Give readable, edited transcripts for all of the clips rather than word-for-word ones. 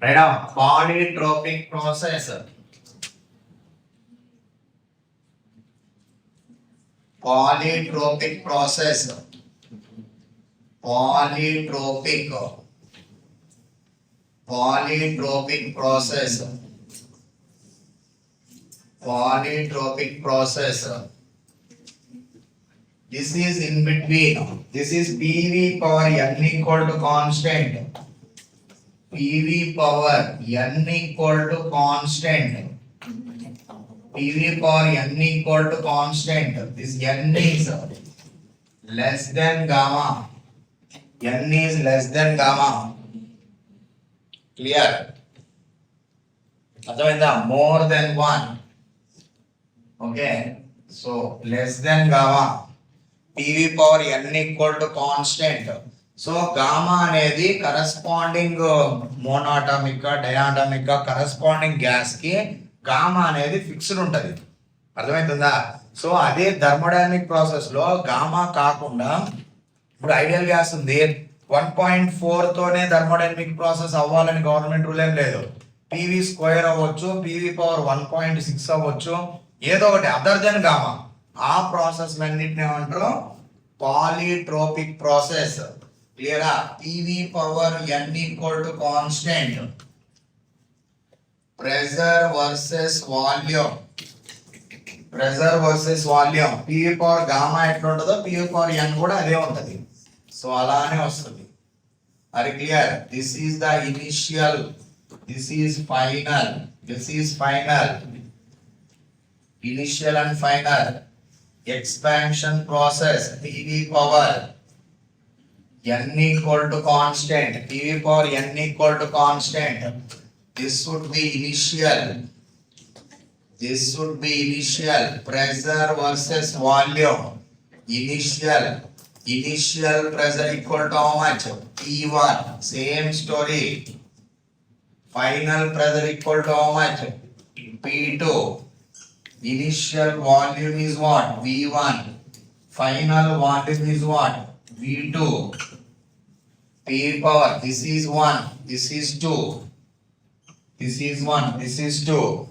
Write down polytropic process. Polytropic process. Polytropic process. Polytropic process. This is in between. This is PV power n equal to constant. PV power n equal to constant. PV power n equal to constant. This n is less than gamma. N is less than gamma. Clear? Otherwise, more than 1. Okay. So less than gamma. PV power n equal to constant. So gamma అనేది corresponding మోనోటామిక్ diatomic corresponding gas కి gamma అనేది fixed ఉంటది. అర్థమవుతుందా? So అదే thermodynamic process లో gamma కాకుండా ఇప్పుడు ideal gas ఉంది 1.4 తోనే థర్మోడైనమిక్ ప్రాసెస్ అవ్వాలని గవర్నమెంట్ రూల్ ఏం లేదు. పీవీ స్క్వేర్ అవ్వచ్చు, పీవీ పవర్ 1.6 అవ్వచ్చు, ఏదో ఒకటి అదర్ దెన్ గామా. ఆ ప్రాసెస్ అన్నిటిని ఏమంటారు? Polytropic process. క్లియరా? PV power n equal to constant, pressure versus volume. Pressure versus volume. PV power gamma ఎట్లా ఉంటుందో పీవీ పవర్ n కూడా అదే ఉంటది. సో అలానే వస్తుంది. అది clear? This is the initial, this is final, this is final. Initial and final expansion process. PV power n equal to constant. PV power n equal to constant. This would be initial. This would be initial. Pressure versus volume. Initial. Initial pressure equal to how much? P1. Same story. Final pressure equal to how much? P2. Initial volume is what? V1. Final volume is what? V2. P power, this is 1, this is 2, this is 1, this is 2.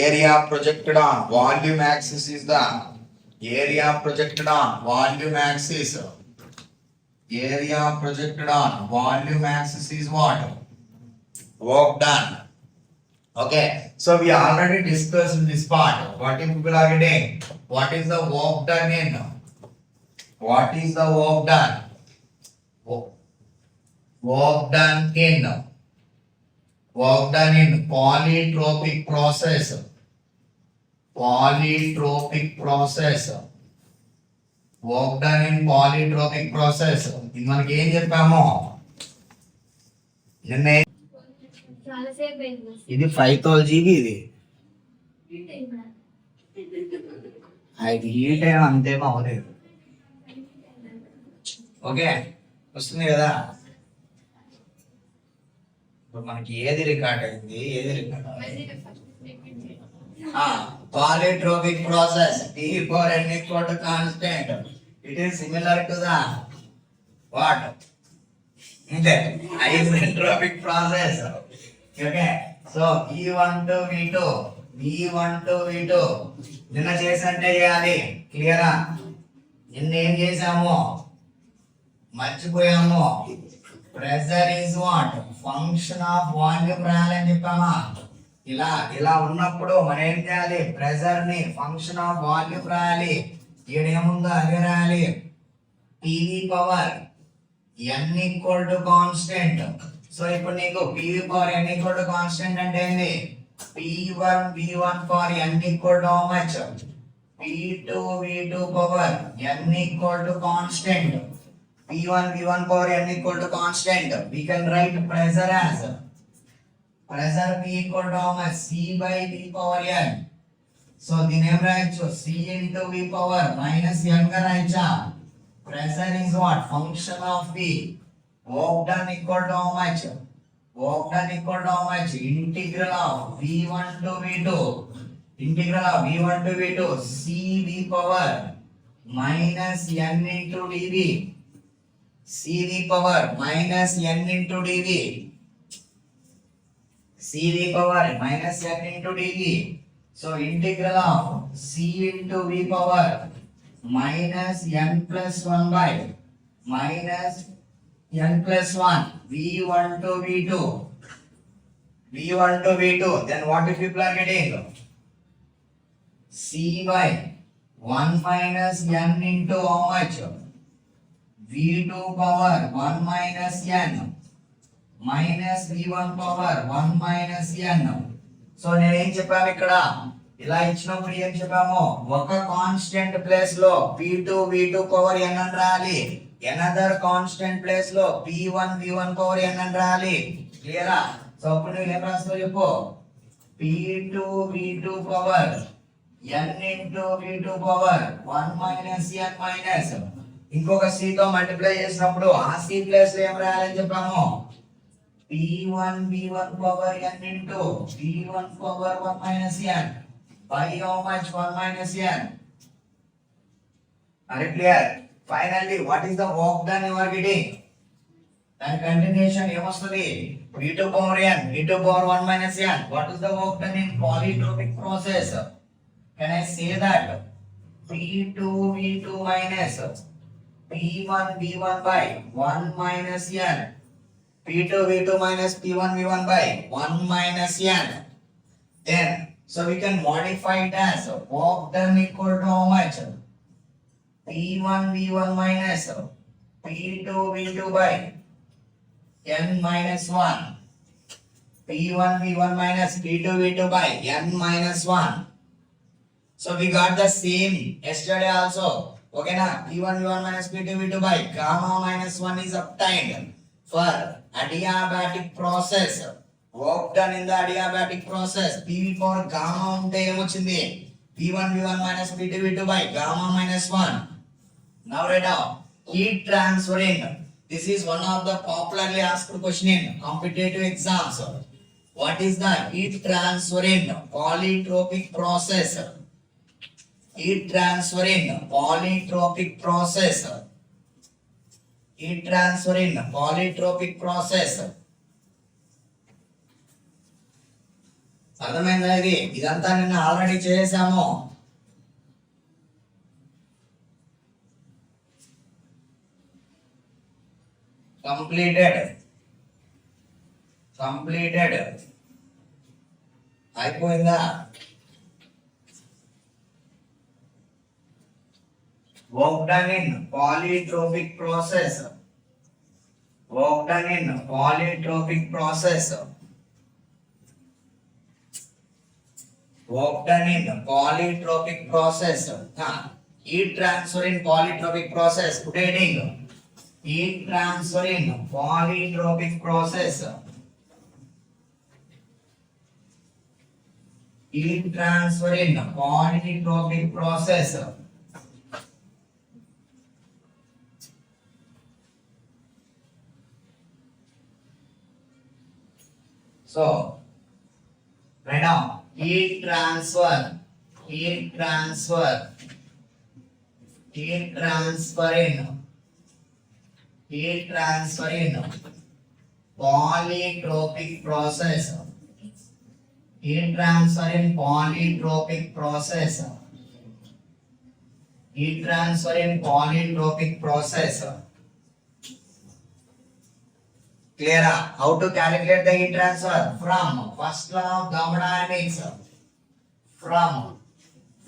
Area projected on volume axis is the area projected on volume axis. Area projected on volume axis is what? Work done. Okay, so we already discussed this part. What if people are getting? What is the work done in? What is the work done? Work done in polytropic process. Polytropic process. Work done in polytropic process. ఇది మనకి ఏం చెప్పాము? ఇది 512 GB. ఇది heat అయినా అంతేమో అవ్వలేదు. Okay, వస్తుంది కదా? ఇప్పుడు మనకి ఏది రికార్డ్ అయింది, ఏది record polytropic process. PV power n equal to constant. It is similar to the what? Isentropic process. Okay, so E1 to V2, V1 to V2 నిన్న చేసంటే చేయాలి. క్లియరా? నిన్న ఏం చేసాము మర్చిపోయాము. Pressure is what? Function of volume రాయాలని చెప్పామా? ఇలా ఉన్నప్పుడు మనం ఏం చేయాలి? ప్రెషర్ ని ఫంక్షన్ ఆఫ్ వాల్యూమ్ రాయాలి. ఏముందో అదే రాయాలి. PV power n equal to constant. So ఇప్పుడు నీకు PV power n equal to constant అంటే ఏంది? P1 V1 power n equal to how much? P2 V2 power n equal to constant. P1 V1 power n equal to constant. We can write pressure as pressure P equal to how much? C by V power n. So the name write C into V power minus n ka write. Pressure is what? Function of V. Work done equal to how much? Work done equal to how much? Integral of V1 to V2. Integral of V1 to V2 C V power minus n into dV. CV power minus n into dV. cv power minus n into dv. So integral of c into v power minus n plus 1 by minus n plus 1 v1 to v2. v1 to v2. Then what if people are getting? c by 1 minus n into how much? v2 power 1 minus n minus v1 power 1 minus n. So నేనేం చెప్పాను ఇక్కడ, ఇలా ఇచ్చినప్పుడు ఏం చెప్పాము, ఒక constant place లో v2 power n అని రాయాలి, అనదర్ కాన్స్టెంట్ ప్లేస్ లో v1 పవర్ n అని రాయాలి. క్లియరా? సో అప్పుడు నువ్వు ఏం రాస్తావు చెప్పు, v2 power n into v2 power 1 minus n minus ఇంకొక c తో మల్టిప్లై చేసినప్పుడు ఆ c ప్లేస్ లో ఏం రాయాలని చెప్పాము, v1 power n into v1 power 1 minus n by how much 1 minus n. Are you clear? Finally, what is the work done you are getting? దాని continuation ఏమొస్తుంది, v2 power n, v2 power 1 minus n. What is the work done in polytropic process? Can I say that v2 minus p1 by 1 minus n, p2 minus p1 by 1 minus n. Then so we can modify it as work done equal to how much, p1 minus p2 by n minus 1, p1 minus p2 by n minus 1. So we got the same yesterday also. Okay na? p1 minus p2 by gamma minus 1 is obtained for adiabatic process. Work done in the adiabatic process. PV for gamma unte emochindi, p1 minus p2 by gamma minus 1. Now write down heat transferring. This is one of the popularly asked question in competitive exams. What is the heat transferring polytropic process? Heat transferring polytropic process. Heat transferring polytropic process. అర్థమైందా? ఇదంతా నిన్న already చేసాము. Completed అయిపోయిందా? Work done in polytropic process. Work done in polytropic process. Work done in polytropic process. Heat transfer in polytropic process. Heading heat transfer in polytropic process. Heat transfer in polytropic process. So, right now, heat transfer in polytropic process. Heat transfer in polytropic process. Heat transfer in polytropic process. Clear? How to calculate the heat transfer? From first law of thermodynamics. From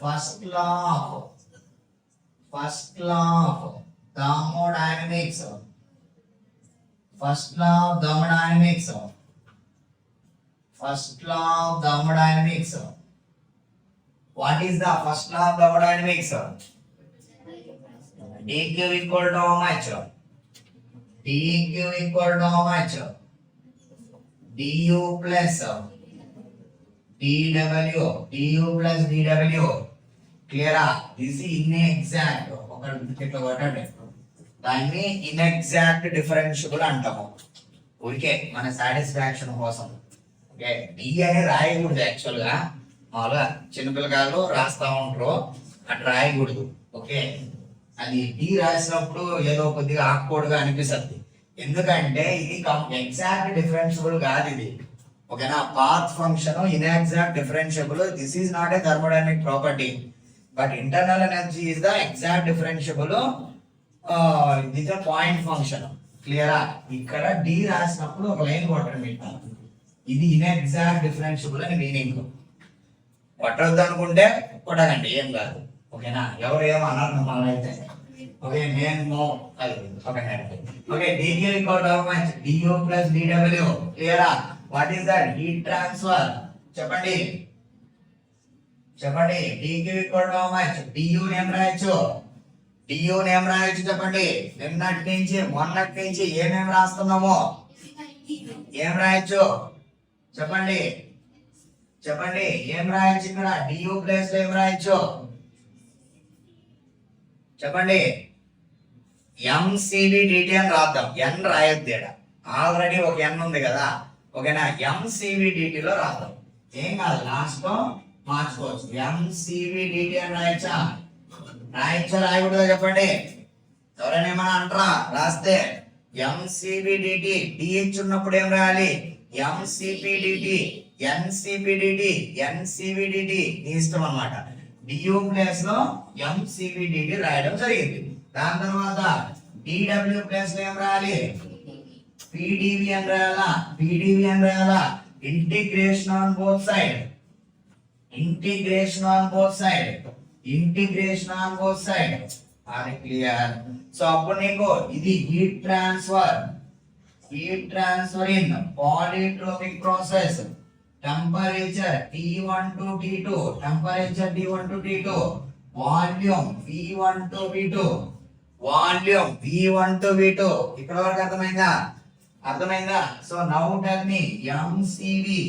first law of thermodynamics. First law of thermodynamics. First law of thermodynamics. What is the first law of thermodynamics? dq equal to how much? dq equal to how much? du plus dw. du plus dw. Clear? This is inexact. దాన్ని ఇన్ఎగ్జాక్ట్ differentiable అంటాము. Okay, మన satisfaction కోసం. Okay, D అని రాయకూడదు యాక్చువల్గా. మామూలుగా చిన్నపిల్లకాయలు రాస్తా ఉంటారు, అట్లా రాయకూడదు. ఓకే, అది డి రాసినప్పుడు ఏదో కొద్దిగా ఆక్వర్డ్గా అనిపిస్తుంది. ఎందుకంటే ఇది ఎగ్జాక్ట్ డిఫరెన్షియబుల్ కాదు ఇది. ఓకేనా. Path function inexact differentiable. This is not a thermodynamic property but internal energy is the exact differentiable. ఇది పాయింట్ ఫంక్షన్. క్లియరా. ఇక్కడ డి రాసినప్పుడు ఒక లైన్ కొట్టండి మీకు. ఇది ఇన్ఎగ్జాక్ట్ డిఫరెన్షియబుల్ అని మీనింగ్. కొట్టద్దు అనుకుంటే కొట్టకండి, ఏం కాదు. ఓకేనా. ఎవరు ఏమన్నారు మళ్ళీ అయితే. ఓకే నేను okay dq equal to how much? du plus dw. క్లియరా. What is that? Heat transfer. చెప్పండి చెప్పండి. dq equal to how much? du name రాయొచ్చు. du నేమ్ రాయొచ్చు. చెప్పండి. నిన్నటి నుంచి మొన్నటి నుంచి ఏమేమి రాస్తున్నామో ఏం రాయొచ్చు చెప్పండి. చెప్పండి ఏం రాయొచ్చు ఇక్కడ? du ప్లస్ ఏం రాయొచ్చు చెప్పండి. ఎంసీవీ డిటి అని రాద్దాం. ఎన్ రాయొద్దు. ఆల్రెడీ ఒక ఎన్ ఉంది కదా. ఓకేనా. ఎంసీవీ డిటిలో రాద్దాం. ఏం కాదు, లాస్ట్ లో మార్చుకోవచ్చు. ఎంసీవీ డిటి అని రాయొచ్చా? రాయొచ్చా రాయకూడదా చెప్పండి. ఎవరైనా ఏమైనా అంటారా రాస్తే? ఎంసీవీ డిటి డిహెచ్ ఉన్నప్పుడు ఏం రాయాలి? MCP DT, NCP DT, NCV DT నీ ఇష్టం అన్నమాట. డియు ప్లేస్ లో ఎంసీవీ డిటి రాయడం జరిగింది. దాని తర్వాత డిడబ్ల్యూ ప్లేస్ లో ఏం రాయాలి? పీడివి అని రాయాలా? పీడివి అని రాయాలా? Integration on both side. Integration on both side. Integration on both side. అది క్లియర్. సో అప్పుడు నీకు ఇది heat transfer. Heat transfer in polytropic process. Temperature T1 to T2. Temperature T1 to T2. Volume V1 to V2. Volume V1 to V2. ఇక్కడ వరకు అర్థమైందా? అర్థమైందా? So now tell me M C V.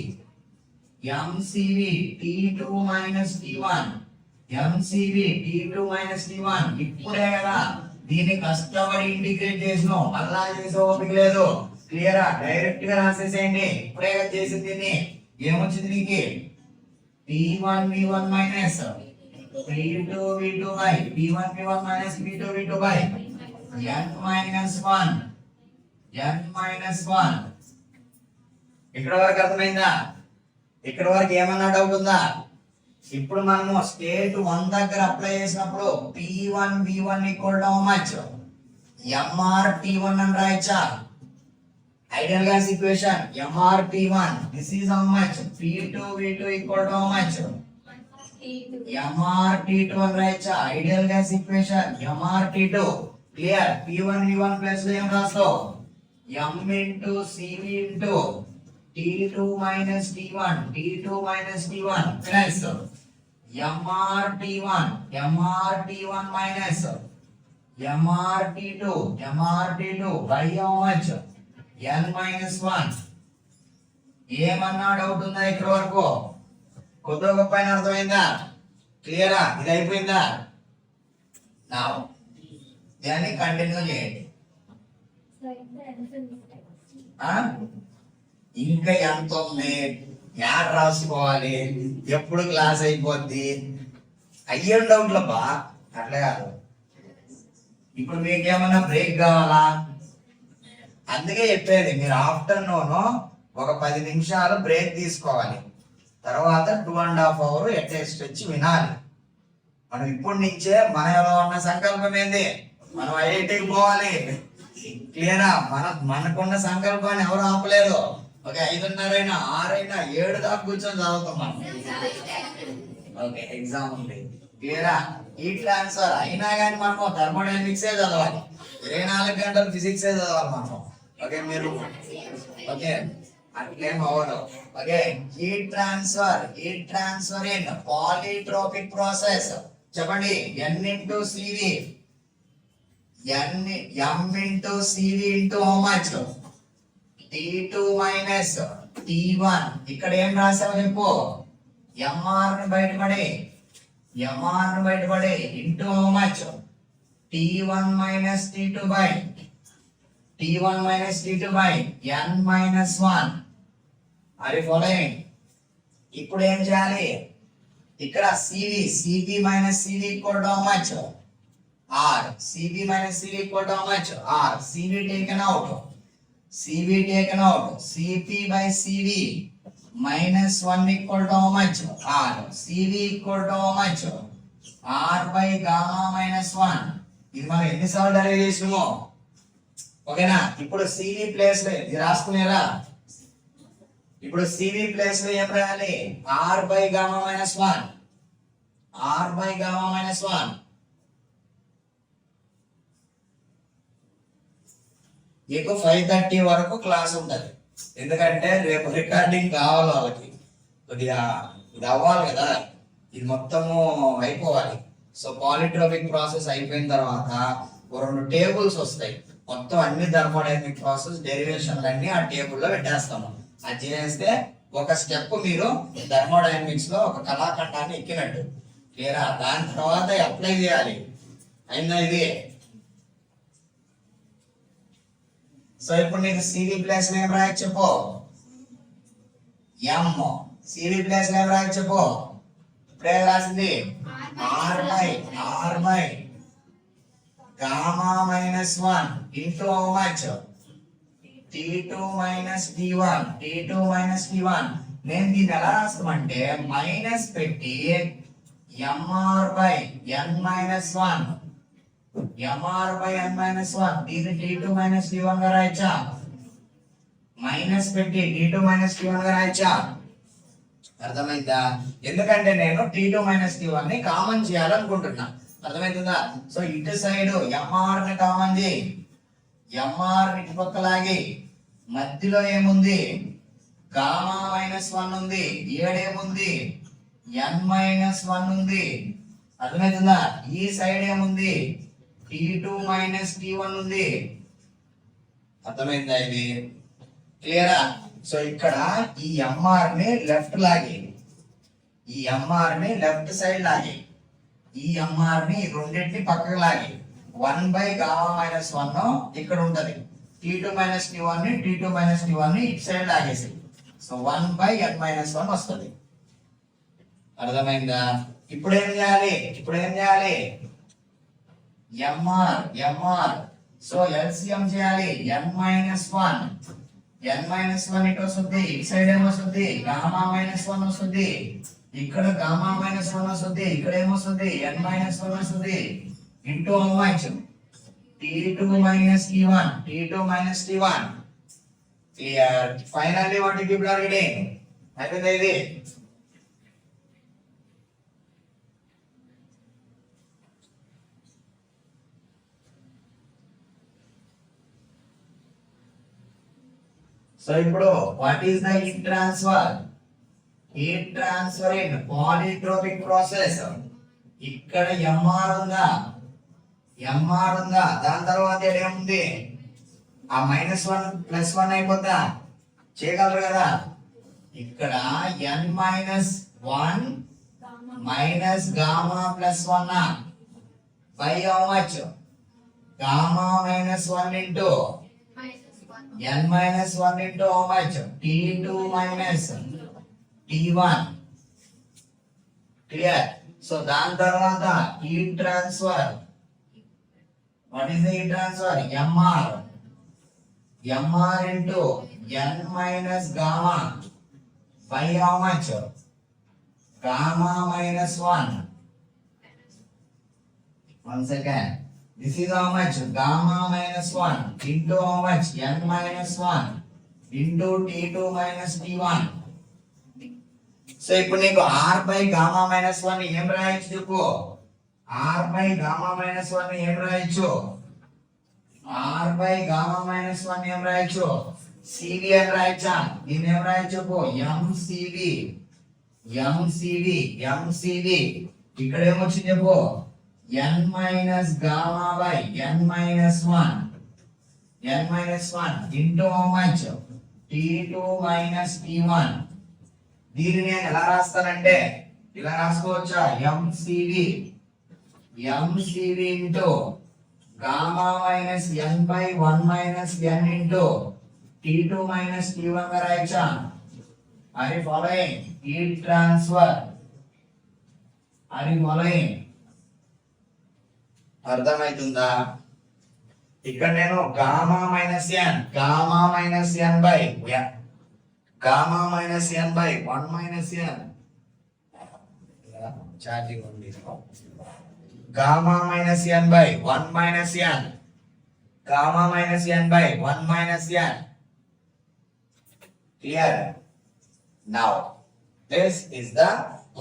M C V T2 minus T1. M C V T2 minus T1. ఇప్పుడే కదా దీన్ని కష్టపడి integrate చేసినాం. అలా చేసే ఓపిక లేదు. క్లియరా. డైరెక్ట్ గా రాసేసేయండి. ఇప్పుడే కదా చేసింది. దీన్ని ఏమొచ్చింది నీకు? P1 V1 minus P2 V2 by P1 V1 minus P2 V2 by n minus 1. n minus 1. ఇక్కడ వరకు అర్థమైందా? ఇక్కడ వరకు ఏమన్నా డౌట్ ఉందా? ఇప్పుడు మనము స్టేట్ 1 దగ్గర అప్లై చేసినప్పుడు P1 V1 equal to how much? mr T1 అని రాయొచ్చా? Ideal gas equation mr T1. This is how much? P2 V2 equal to how much? mr T2 అని రాయొచ్చా? Ideal gas equation mr T2. Clear. P1 V1 plus ఏం రాస్తావు? m into cv into T2 minus T1. T2 minus T1 plus mr T1. mr T1 minus mr T2. mr T2 by how much? n minus 1. ఏమన్నా doubt ఉందా ఇక్కడ వరకు? కొద్దిగా గొప్ప అర్థమైందా? క్లియరా. ఇది అయిపోయిందా? నా దాన్ని కంటిన్యూ చేయండి. ఇంకా ఎంత ఉంది? యాడ్ రాసుకోవాలి. ఎప్పుడు క్లాస్ అయిపోద్ది? అయ్యేం డౌట్లబ్బా. అట్లే కాదు. ఇప్పుడు మీకేమన్నా బ్రేక్ కావాలా? అందుకే చెప్పేది మీరు ఆఫ్టర్నూన్ ఒక 10 నిమిషాలు బ్రేక్ తీసుకోవాలి. తర్వాత 2.5 hours అట్లీస్ట్ వచ్చి వినాలి. మనం ఇప్పటి నుంచే మనలో ఉన్న సంకల్పం ఏంది? మనం ఐఐటికి పోవాలి. క్లియరా. మనకున్న సంకల్పాన్ని ఎవరు ఆపలేరు. ఓకే 5:30 అయినా 6 అయినా 7 దాకా కూర్చొని చదువుతాం మనం. ఓకే ఎగ్జామ్ ఉంది. క్లియరా. ఈ ట్రాన్స్ఫర్ అయినా కానీ మనము థర్మోడైనమిక్సే చదవాలి. 24 గంటలు ఫిజిక్సే చదవాలి మనం. ఓకే మీరు ఓకే అట్లేం అవ్వదు. Okay heat transfer in polytropic process. చెప్పండి n into cv. m into cv into how much? T2 minus T1. ఇక్కడ ఏం రాసావు చెప్పు? mr ని బయటపడే into how much? T1 minus T2 by n minus 1. Are you following? ఇప్పుడు ఏం చేయాలి? ఇక్కడ cv minus cv equal to how much? r. cv minus cv equal to how much? r. cv taken out. cp by cv -1 equal to how much? R. CV equal to how much? R by gamma minus 1. ఇది మనం ఎన్నిసార్లు derive చేసినామో ఓకేనా. ఇప్పుడు CV place లో ఇది రాసుకునేరా. ఇప్పుడు CV place లో ఏం రాయాలి? R by gamma minus 1. R by gamma minus 1. మీకు 5:30 వరకు క్లాస్ ఉంటది, ఎందుకంటే రేపు రికార్డింగ్ కావాలి వాళ్ళకి. కొద్దిగా ఇది అవ్వాలి కదా, ఇది మొత్తము అయిపోవాలి. సో పాలిట్రోపిక్ ప్రాసెస్ అయిపోయిన తర్వాత 2 టేబుల్స్ వస్తాయి. మొత్తం అన్ని థర్మోడైనమిక్ ప్రాసెస్ డెరివేషన్లు అన్ని ఆ టేబుల్లో పెట్టేస్తాము. అది చేస్తే ఒక స్టెప్ మీరు థర్మోడైనమిక్స్ లో ఒక కళాఖండాన్ని ఎక్కినట్టు. క్లియరా? దాని తర్వాత అప్లై చేయాలి. అయిందా ఇది? సో ఇప్పుడు నీకు సివి ప్లేస్ లో ఏం రాయొచ్చు చెప్పు? ఎం. సివి ప్లేస్ లో ఏం రాయొచ్చు చెప్పు? ఇప్పుడే రాసింది R by gamma minus 1 into how much? T2 minus T1. T2 minus T1. నేను దీన్ని ఎలా రాస్తామంటే మైనస్ పెట్టి MR by N minus 1. MR by N minus 1. దీన్ని T2 మైనస్ T1 గా రాయచ్చా? మైనస్ పెట్టి T2 మైనస్ T1 గా రాయచ్చా? అర్థమైందా? ఎందుకంటే నేను T2 మైనస్ T1 ని కామన్ చేయాలనుకుంటున్నా. అర్థమవుతుందా? సో ఇటు సైడ్ ఎంఆర్ ని కామన్ చేయి. ఎంఆర్ ఇటు పక్క లాగి మధ్యలో ఏముంది? గామా మైనస్ 1 ఉంది. ఏడేముంది? ఎన్ మైనస్ 1 ఉంది. అర్థమవుతుందా? ఈ సైడ్ ఏముంది? T2 మైనస్ T1 ఉంది. అర్థమైందా ఇది? క్లియరా? సో ఇక్కడ ఈ ఎంఆర్ ని లెఫ్ట్ లాగి, ఈ ఎంఆర్ ని లెఫ్ట్ సైడ్ లాగి, ఈ ఎంఆర్ ని రెండింటిని పక్కకు లాగి 1 బై గామా మైనస్ 1 ఇక్కడ ఉంటది. T2 మైనస్ T1 ని T2 మైనస్ T1 ని ఇటు సైడ్ లాగేసి సో 1 బై n మైనస్ 1 వస్తుంది. అర్థమైందా? ఇప్పుడు ఏం చేయాలి? ఎంఆర్ సో ఎల్సిఎం చేయాలి. n మైనస్ 1 ఇటు వస్తుంది, ఇటు సైడ్ ఏమొస్తుంది? గామా మైనస్ 1 వస్తుంది. ఇక్కడ గామా మైనస్ 1 వస్తుంది, ఇక్కడ ఏమొస్తుంది? n మైనస్ 1 వస్తుంది. Into how much? T2 minus T1. T2 minus T1. Clear? Finally, what you people are getting? అయిపోయిందా ఇది? సో ఇప్పుడు what is the heat transfer? Heat transfer in polytropic process. ఇక్కడ MR ఉందా? దాని తర్వాత ఏముంది? ఆ -1 +1 అయిపోతా చేయగలరు కదా. ఇక్కడ n minus 1 minus gamma plus 1 by how much? Gamma minus 1 into n minus 1 into how much? T2 minus T1. Clear? So దాని తర్వాత heat transfer. What is the heat transfer? MR into n minus gamma by how much? Gamma minus 1. One second. This is how much? Gamma minus 1 into how much? n minus 1 into T2 minus T1. So ఇప్పుడు నీకు r by gamma minus 1 ఏం రాయొచ్చు చెప్పు? r by gamma minus 1 ఏం రాయొచ్చు? r by gamma minus 1 ఏం రాయొచ్చు? cv అని రాయొచ్చా? దీన్ని ఏం రాయొచ్చు చెప్పు? mcv. ఇక్కడ ఏమొచ్చింది చెప్పు? n minus gamma by n minus 1 into how much? T2 minus T1. దీన్ని నేను ఎలా రాస్తానంటే ఇలా రాసుకోవచ్చా? mcv into gamma minus n by 1 minus n into T2 minus T1 గా రాయచ్చా? Are you following? Heat transfer. Are you following? అర్థమైతుందా? ఇక్కడ నేను gamma minus n by gamma minus n by 1 minus n. Charging on this. Gamma minus n by 1 minus n. Gamma minus n by 1 minus n. Clear? Now, this is the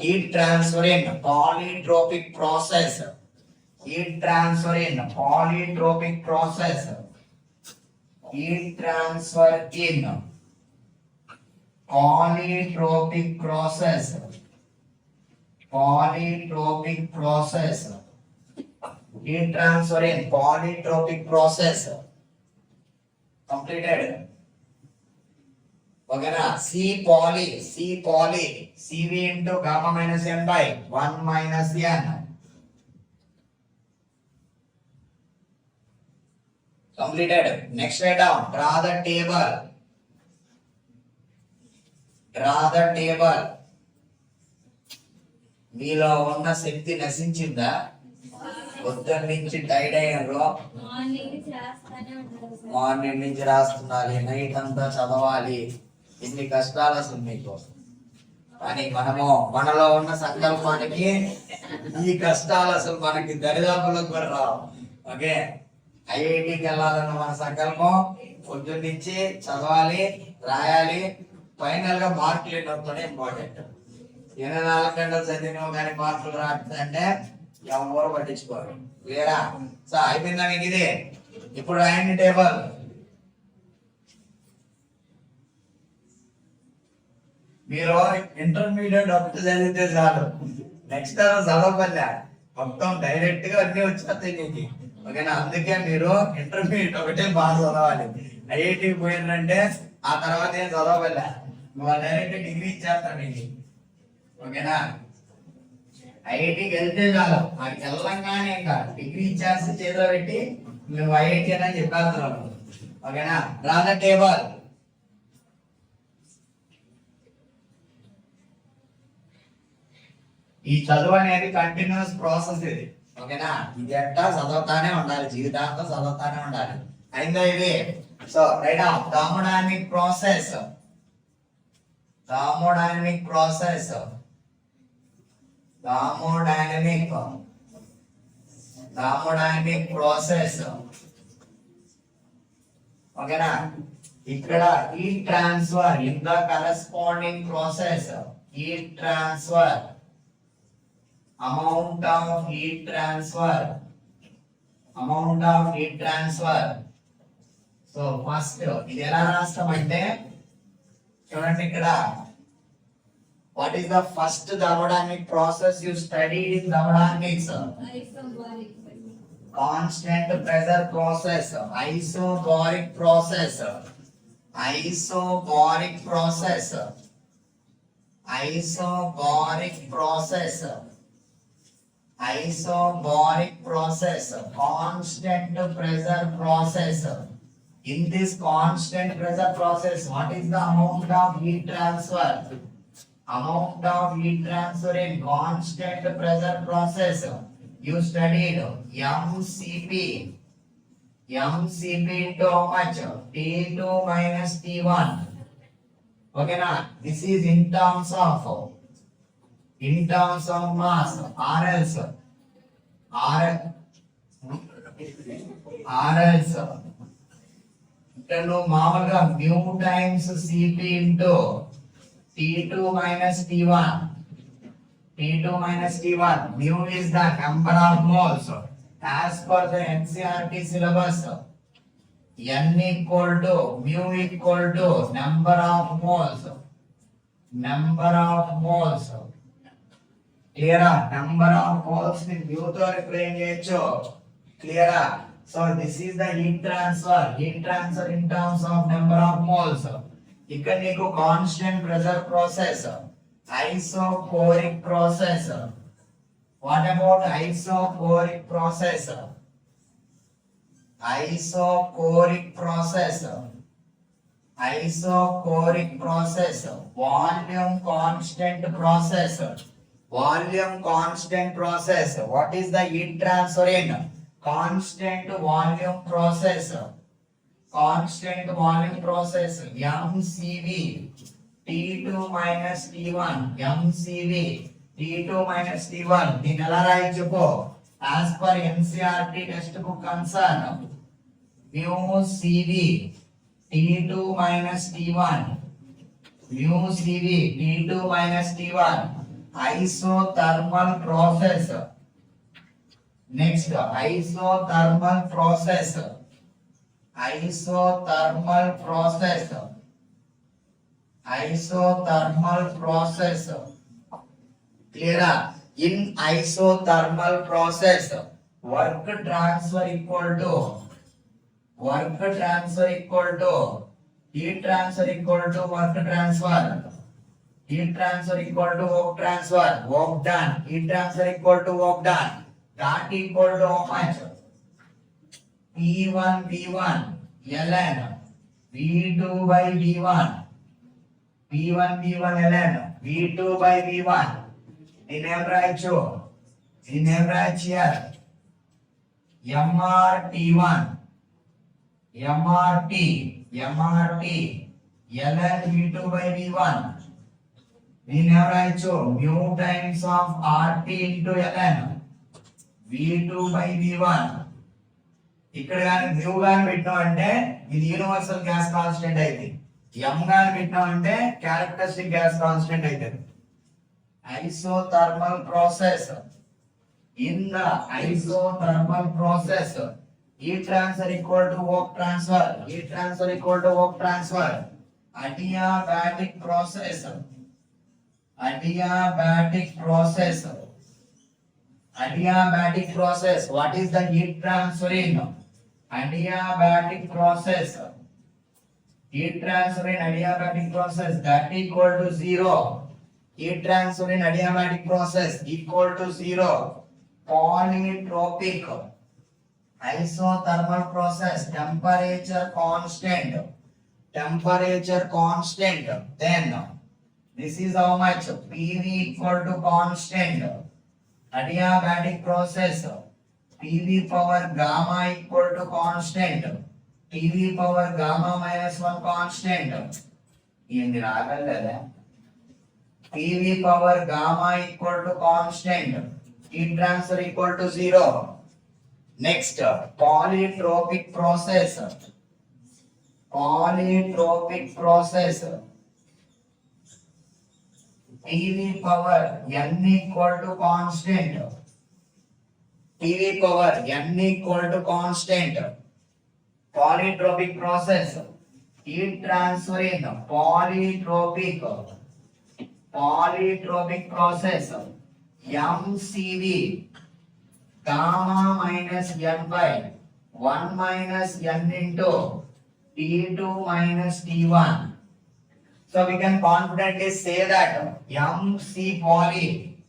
heat transfer in polytropic process. Heat transfer in polytropic process. Heat transfer in polytropic process. Polytropic process. Heat transfer in polytropic process. Completed. Okay na? C poly Cv into gamma minus n by 1 minus n. Completed. Next write down. Draw the table. మీలో ఉన్న శక్తి నశించిందా? పొద్దున్న నుంచి tired అయ్యారు, morning నుంచి రాస్తున్నారు, night అంతా చదవాలి, ఎన్ని కష్టాలు అసలు మీకు. కానీ మనలో ఉన్న సంకల్పానికి ఈ కష్టాలు అసలు మనకి దరిదాపులకు కూడా రావు. ఓకే, ఐఐటికి వెళ్ళాలన్న మన సంకల్పం పొద్దున్న నుంచి చదవాలి, రాయాలి, ఫైనల్ గా మార్కులు ఎన్నోనే ఇంపార్టెంట్. 24 గంటలు చదివినావు కానీ మార్కులు రాకపోతే ఎవరు పట్టించుకోరు. వేరా సో అయిపోయిందా మీకు ఇది? ఇప్పుడు రాయండి టేబుల్. మీరు ఇంటర్మీడియట్ ఒకటి చదివితే చాలు, నెక్స్ట్ చదవలే, మొత్తం డైరెక్ట్ గా అన్ని వచ్చేస్తాయి నీకు. ఓకేనా? అందుకే మీరు ఇంటర్మీడియట్ ఒకటే బాగా చదవాలి. ఐఐటికి పోయిందంటే ఆ తర్వాత ఏం చదవలే, డైరెక్ట్ డిగ్రీ ఇచ్చేస్తాను నీకు. ఓకేనా? ఐఐటికి వెళ్తే చాలు, నాకు వెళ్ళంగానే ఇంకా డిగ్రీ ఇచ్చేస్తే చేతిలో పెట్టి నువ్వు ఐఐటి అని చెప్పేస్తున్నావు. ఓకేనా? రా ద టేబుల్. ఈ చదువు అనేది కంటిన్యూస్ ప్రాసెస్ ఇది. ఓకేనా? ఇది ఎట్టా చదువుతానే ఉండాలి, జీవితాంతం చదువుతానే ఉండాలి. అయిందా ఇది? So right down thermodynamic process. Thermodynamic process. Thermodynamic process. ఓకేనా? ఇక్కడ heat transfer in the corresponding process. Heat transfer. Amount of heat transfer. So first ఇది ఎలా రాస్తామంటే చూడండి ఇక్కడ. What is the first thermodynamic process you studied in thermodynamics? Constant pressure process. Isobaric process. Constant pressure process. In this constant pressure process, what is the amount of heat transfer? Amount of heat transfer in constant pressure process. You studied mCp into how much? T2 minus T1. Okay na? This is in terms of mass. RLs. ఇక్కడ నువ్వు మామూలుగా mu times Cp into T2 minus T1. Mu is the number of moles. As per the NCERT syllabus, N equal to mu equal to number of moles. Clear? Number of moles ni mu to represent cheyochu. Clear? So this is the heat transfer in terms of number of moles. ఇక్కడ నీకు constant pressure process, isochoric process. What about isochoric process? Volume constant process. What is the heat transfer in constant volume process? MCV. T2 minus T1 MCV T2 minus T1 దీన్ని ఎలా రాయొచ్చు చెప్పు as per NCERT textbook concern mu CV T2 minus T1 mu CV T2 minus T1 isothermal process. Next isothermal process clear. In isothermal process work transfer equal to heat transfer equal to work transfer equal to work transfer, work done, heat transfer equal to work done, that equal to how much? P1 V1 ln V2 by V1 P1 V1 ln V2 by V1. In name రాయొచ్చు here MRT1 MRT ln V2 by V1. In name రాయొచ్చు mu times of RT into ln V2 by V1. ఇక్కడ కానీ mu గాని పెట్టాం అంటే ఇది universal gas constant అయితే m గాని పెట్టాం అంటే క్యారెక్టరిస్టిక్ గ్యాస్ కాన్స్టెంట్ అయితే. Isothermal process. In the isothermal process, heat transfer equal to work transfer. Adiabatic process. What is the heat transfer in adiabatic process? Heat transfer in adiabatic process that equal to 0. Heat transfer in adiabatic process equal to 0. Polytropic isothermal process temperature constant. Then this is how much PV equal to constant. Adiabatic process PV power gamma equal to constant. PV power gamma minus 1 constant. ఏంది రాగలదా PV power gamma equal to constant, heat transfer equal to 0. Next, polytropic process. PV power n equal to constant. Polytropic process. Heat transfer in polytropic process MCV gamma minus n by 1 minus n into T2 minus T1. So we can confidently say that MC poly,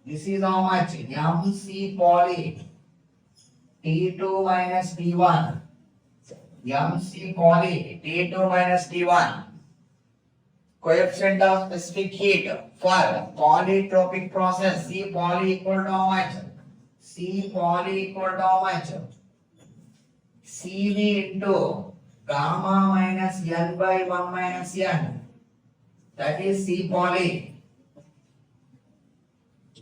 this is how much MC poly T2 minus T1. MC poly T2 minus T1. Coefficient of specific heat for polytropic process C poly equal to how much? CV into gamma minus n by 1 minus n. That is C poly.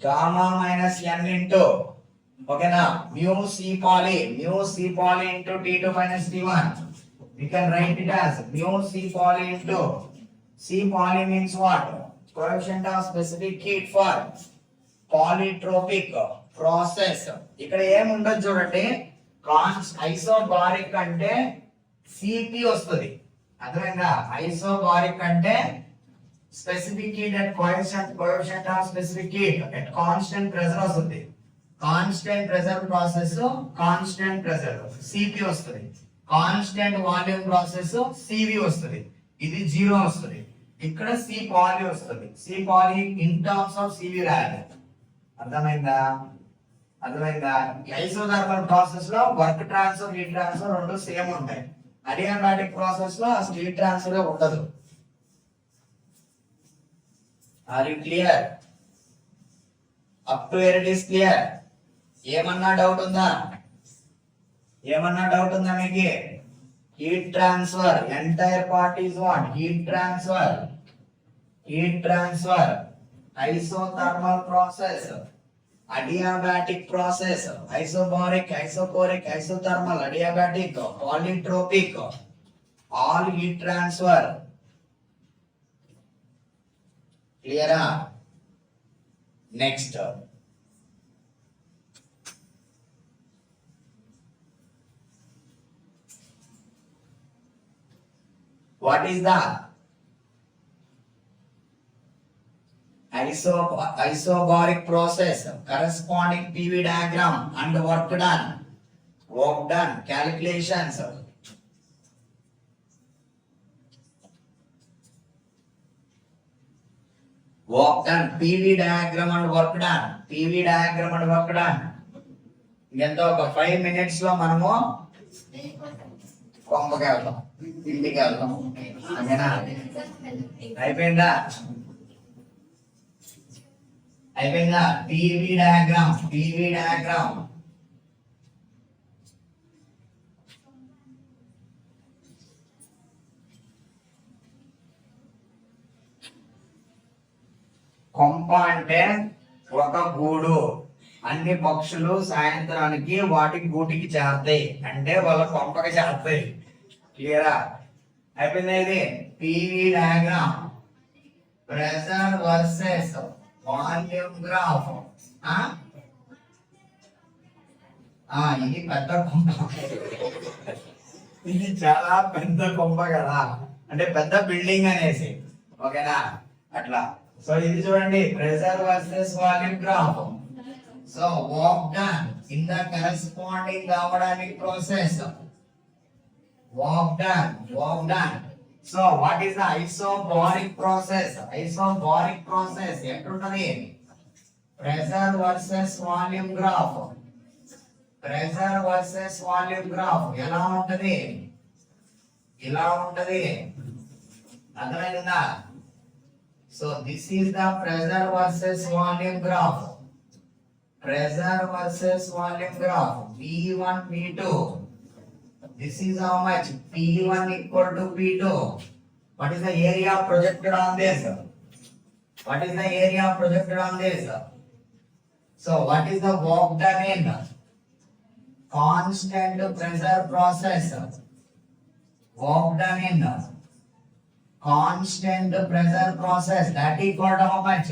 Gamma minus n into okay now mu C poly into T2 minus T1. We can write it as mu C poly into C poly means what? Coefficient of specific heat for polytropic process. ఇక్కడ ఏం ఉండదు చూడండి isobaric అంటే CP వస్తుంది అర్థమైందా isobaric అంటే specific heat at coefficient of specific heat at constant pressure వస్తుంది constant pressure process constant pressure CP వస్తుంది constant volume process CV వస్తుంది ఇది 0 వస్తుంది ఇక్కడ C poly వస్తుంది C poly in terms of CV రాయాలి అర్థమైందా ఐసోథర్మల్ ప్రాసెస్ లో వర్క్ ట్రాన్స్ఫర్ హీట్ ట్రాన్స్ఫర్ రెండు సేమ్ ఉంటాయి అడియాబాటిక్ ప్రాసెస్ లో అసలు హీట్ ట్రాన్స్ఫర్ ఉండదు are you clear up to here it is clear ఏమన్నా డౌట్ ఉందా మీకు heat transfer entire part is what heat transfer heat transfer, isothermal process, adiabatic process, isobaric, isoporic, isothermal, adiabatic, polytropic, all heat transfer. Clear? Next. What is the isobaric process? Corresponding PV diagram and work done. Work done. Calculations. Work done. PV diagram and work done. PV diagram and work done. ఎంత ఒక 5 minutes లో మనము కొంపకి వెళ్తాం, ఇంటికి వెళ్తాం. ఓకేనా? అయిపోయిందా? అయిపోయిందా? PV diagram, PV diagram. కొంప అంటే ఒక గూడు. అన్ని పక్షులు సాయంత్రానికి వాటి గూటికి చేరతాయి, అంటే వాళ్ళ కొంపకి చేరతాయి. క్లియరా? అయిపోయింది. ఇది PV diagram. Pressure versus volume graph. ఇది పెద్ద కొంప, ఇది చాలా పెద్ద కొంప కదా, అంటే పెద్ద బిల్డింగ్ అనేసి. ఓకేనా? అట్లా. సో ఇది చూడండి, pressure versus volume graph. So work done in the corresponding అవడానికి process. Work done, work done. So what is the isobaric process? Isobaric process ఎట్లుంటది? Pressure versus volume graph. Pressure versus volume graph ఎలా ఉంటది? ఇలా ఉంటది. అర్థమైందా? So this is the pressure versus volume graph. Pressure versus volume graph. P1, P2. This is how much? P1 equal to P2. What is the area projected on this? What is the area projected on this? So what is the work done in constant pressure process? Work done in constant pressure process, that equal to how much?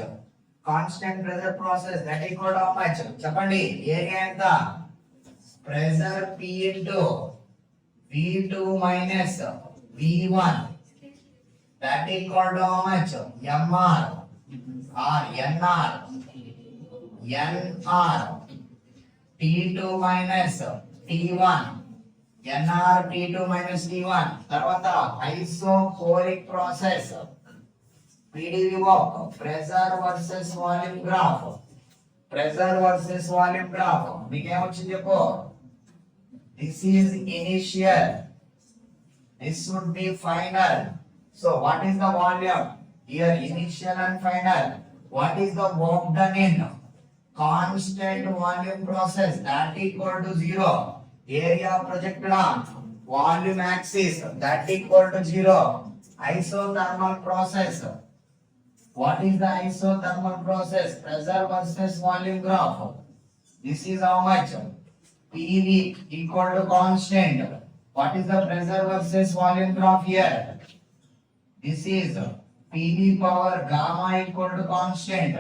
Constant pressure process, that equal to how much? చెప్పండి, area ఎంత? Pressure P into V2 minus V1, that equal to how much? MR or NR. NR T2 minus T1. NR T2 minus T1. తర్వాత ఐసోపోరిక్ process. PDV work, pressure versus volume graph. Pressure versus volume graph. మీకు ఏమొచ్చింది చెప్పు? This is initial, this would be final. So what is the volume? Here initial and final. What is the work done in constant volume process? That equal to 0. Area projected on volume axis, that equal to 0. Isothermal process. What is the isothermal process? Pressure versus volume graph. This is how much? PV equal to constant. What is the pressure versus volume graph here? This is PV power gamma equal to constant.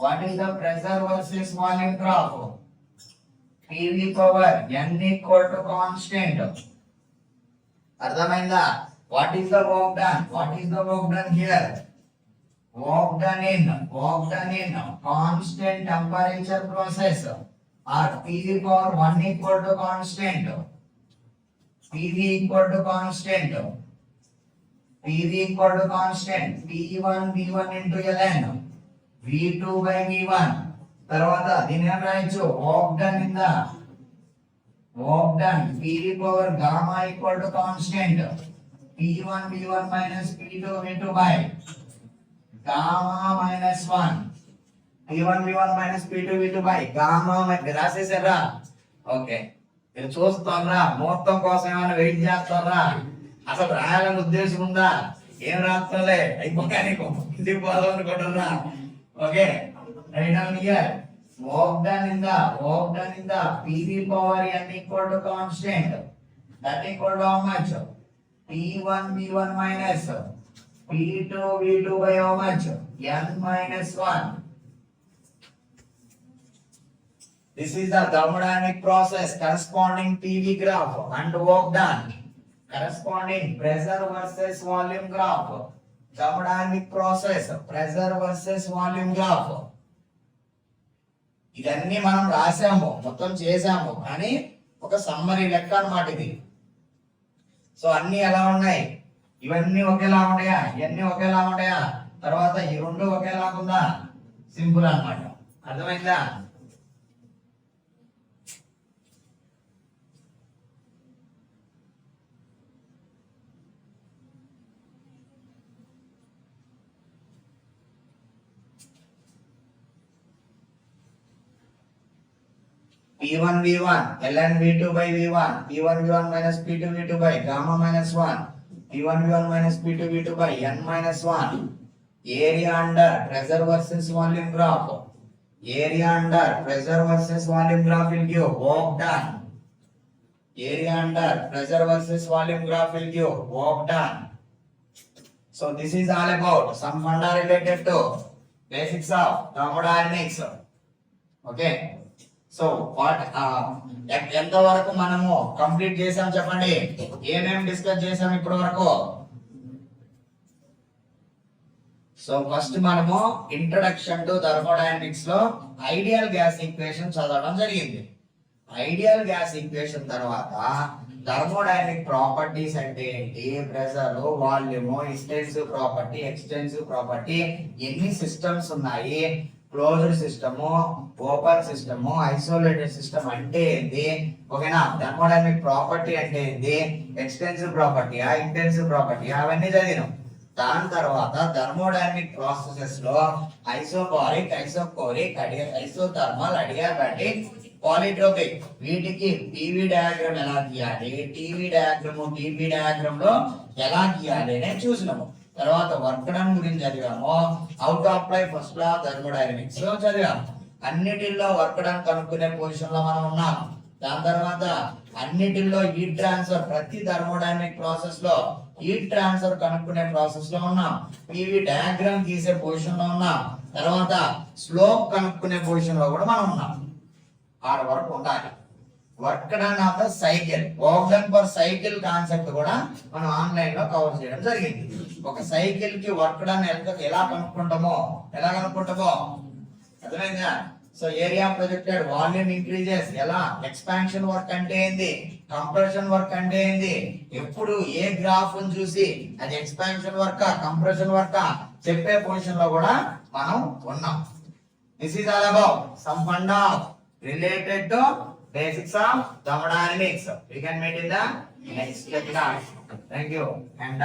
What is the pressure versus volume graph? PV power N equal to constant. అర్థమైందా? What is the work done? What is the work done here? Work done in constant temperature process, or PV power 1 equal to constant. PV equal to constant. PV equal to constant. P1 V1 into ln V2 by V1. తర్వాత దీని ఏం రాయొచ్చు? work done in the work done PV power gamma equal to constant. P1 V1 minus P2 V2 by gamma minus 1. P1 V1 minus P2 V2 by gamma రాసేసారా? Okay, మీరు చూస్తారా? మొత్తం కోసం ఏమైనా వెయిట్ చేస్తారా? అసలు రాయాలని ఉద్దేశం ఉందా? ఏం రాస్తలే అయిపోయా నీకు ఇంటికి పోవాలనుకుంటున్నా. Okay right down here work done in the PV power n equal to constant, that equal to how much? P1 V1 minus P2 V2 by how much? N minus 1. This is the thermodynamic process corresponding PV graph and work done. Corresponding pressure versus volume graph. Thermodynamic process, pressure versus volume graph. ఇదన్నీ మనం రాసాము, మొత్తం చేసాము, కానీ ఒక summary లెక్క అన్నమాట ఇది. So అన్ని ఎలా ఉన్నాయి? ఇవన్నీ ఒకేలా ఉన్నాయా? ఇవన్నీ ఒకేలా ఉన్నాయా? తర్వాత ఈ రెండు ఒకేలా ఉందా? సింపుల్ అన్నమాట. అర్థమైందా? P1 V1 ln V2 by V1 P1 V1 minus P2 V2 by gamma minus 1 P1 V1 minus P2 V2 by n minus 1. Area under pressure versus volume graph. Area under pressure versus volume graph will give work done. Area under pressure versus volume graph will give work done. So this is all about some funda related to basics of thermodynamics. Okay. So what ఎంత వరకు మనము complete చేసాం చెప్పండి? ఏమేమి discuss చేసాం ఇప్పటి వరకు? So first మనము ఇంట్రడక్షన్ టు థర్మోడైనమిక్స్ లో ఐడియల్ గ్యాస్ ఈక్వేషన్ చదవడం జరిగింది. ఐడియల్ గ్యాస్ ఈక్వేషన్ తర్వాత థర్మోడైనమిక్ ప్రాపర్టీస్ అంటే ఏంటి, pressure, volume, intensive property, extensive property, ఎన్ని సిస్టమ్స్ ఉన్నాయి, closed system, open system, isolated system అంటే ఏంటి, ఓకేనా, థర్మోడైనమిక్ ప్రాపర్టీ అంటే ఏంటి, ఎక్స్టెన్సివ్ ప్రాపర్టీ, ఇంటెన్సివ్ ప్రాపర్టీ, అవన్నీ చదివినాం. దాని తర్వాత థర్మోడైనమిక్ ప్రాసెసెస్ లో ఐసోబారిక్, ఐసోకోరిక్, ఐసోథర్మల్, అడియాబాటిక్, పాలిట్రోపిక్, వీటికి టీవీ డయాగ్రామ్ ఎలా గీయాలి, టీవీ డయాగ్రామ్ టీవీ డయాగ్రామ్ లో ఎలా గీయాలి అనేది చూసినాము. తర్వాత వర్క్ డన్ గురించి చదివాము. Out of apply first law thermodynamics లో చదివాము. అన్నిటిల్లో వర్క్ డన్ కనుక్కునే పొజిషన్ లో మనం ఉన్నాం. దాని తర్వాత అన్నిటిల్లో హీట్ ట్రాన్స్ఫర్, ప్రతి థర్మోడైనమిక్ ప్రాసెస్ లో హీట్ ట్రాన్స్ఫర్ కనుక్కునే ప్రాసెస్ లో ఉన్నాం. పీవీ డయాగ్రామ్ గీసే పొజిషన్ లో ఉన్నాం. తర్వాత స్లోప్ కనుక్కునే పొజిషన్ లో కూడా మనం ఉన్నాం. ఆడ వరకు ఉండాలి. Work done of the cycle, work done for cycle concept కూడా మనం ఆన్లైన్ లో కవర్ చేయడం జరిగింది. ఒక సైకిల్ కి వర్క్ డన్ ఎలా కనుక్కుంటామో అర్థమైందా? So area projected, volume increases ఎలా, ఎక్స్పాన్షన్ వర్క్ అంటే ఏంది, కంప్రెషన్ వర్క్ అంటే ఏంది, ఎప్పుడు ఏ గ్రాఫ్ చూసి అది ఎక్స్పాన్షన్ వర్క్ కంప్రెషన్ వర్క్ చెప్పే పొజిషన్ లో కూడా మనం ఉన్నాం. This is all about some funda related to basics of thermodynamics. We can meet in the next class. Thank you and